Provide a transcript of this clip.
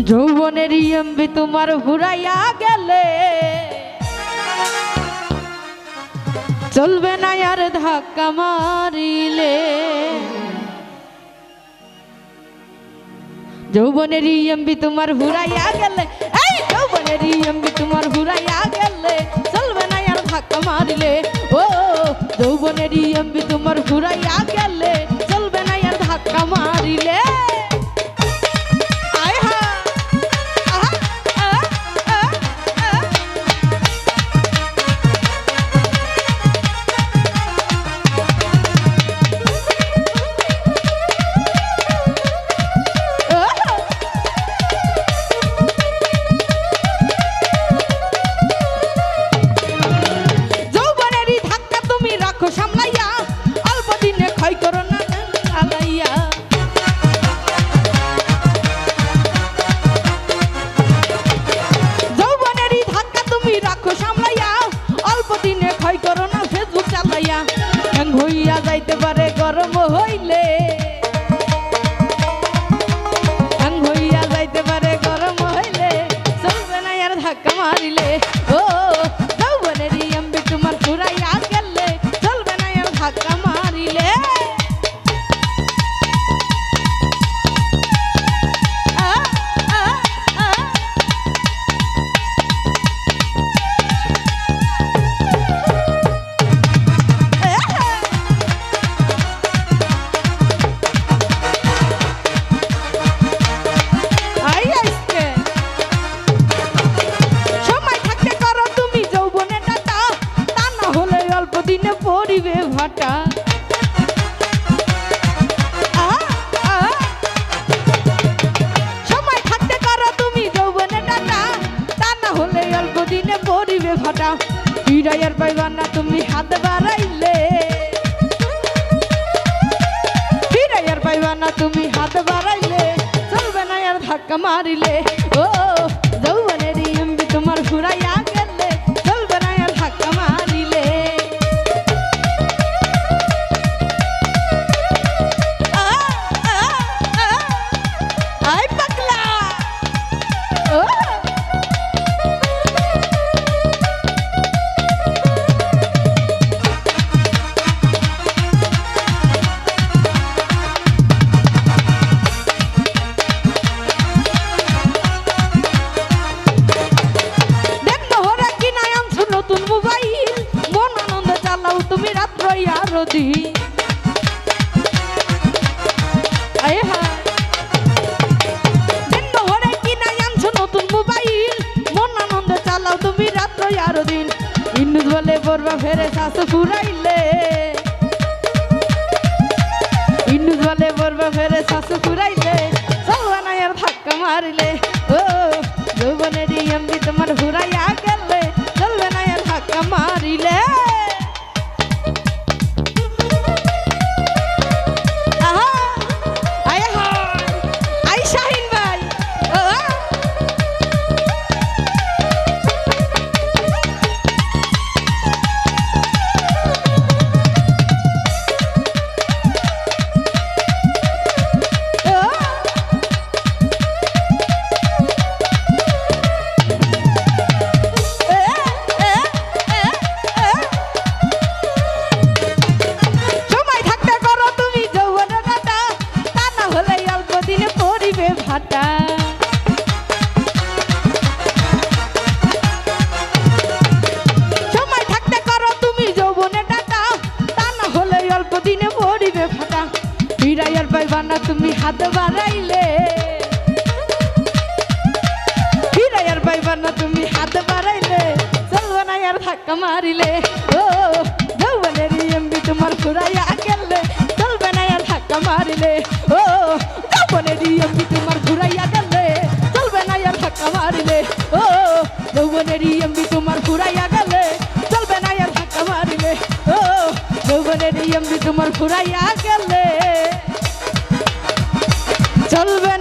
যৌবনের এমবি তোমার ঘুরাইয়া গেলে চলবে না আর ধাক্কা মারিলে। যৌবনের এমবি তোমার ঘুরাইয়া গেলে, এই যৌবনের এমবি তোমার ঘুরাইয়া গেলে চলবে না আর ধাক্কা মারিলে। ও যৌবনের এমবি তোমার ঘুরাইয়া গেলে চলবে না আর ধাক্কা মারিলে। সামলাইয়া অল্প দিনে ক্ষয় করো না আলাইয়া। যৌবনেরই ধাক্কা তুমি রাখো সামলাইয়া অল্প দিনে ক্ষয় করো না ফেসবুক চালাইয়া। হ্যাং হইয়া যাইতে পারে গরম হইলে, হ্যাং হইয়া যাইতে পারে গরম হইলে চলবে না আর ধাক্কা মারিলে। ও যৌবনেরই এমবি তোমার ঘুরাইয়া গেলে চলবে না আর ধাক্কা মারিলে। দিনে পড়িবে ভাটা, সময় থাকতে করো তুমি যৌবনে টাটা, তা না হলে অল্প দিনে পড়িবে ভাটা। ফিরাইয়ার পাইবা না তুমি হাত বাড়াইলে, ফিরাইয়ার পাইবা না তুমি হাত বাড়াইলে চলবে না আর ধাক্কা মারিলে। ও যৌবনের এমবি তোমার ঘুরাইয়া গেলে চলবে না আর ধাক্কা মারিলে। নতুন মোবাইল মন আনন্দ চালাও তুমি রাত্র আরো দিন। নতুন মোবাইল মন আনন্দ চালাও তুমি রাত্র আরো দিন। ইন্নুস বলে পড়বা ফেরে শাশু ফুরাইলে, ইন্নুস বলে পড়বা ফেরে শাশু ফুরাইলে চলবে না আর ধাক্কা মারিলে। ও যৌবনের এমবি তোমার ঘুরাইয়া গেলে চলবে না আর ধাক্কা মারিলে। সময় থাকতে করো তুমি যৌবনে টাটা, তা না হলে অল্প দিনে পড়িবে ফাটা। ফিরাইয়ার পাইবা না তুমি হাত বাড়াইলে, ফিরাইয়ার পাইবা না তুমি হাত বাড়াইলে চলবে না আর ধাক্কা মারিলে। ও যৌবনের এমবি তোমার ঘুরাইয়া গেলে চলবে না আর ধাক্কা মারিলে। ও যৌবনের এমবি তোমার ঘুরাইয়া গেলে চলবে না আর ধাক্কা মারিলে। ও যৌবনের এমবি তোমার ঘুরাইয়া গেলে চলবে না আর ধাক্কা মারিলে। ও যৌবনের এমবি তোমার ঘুরাইয়া গেলে চলবে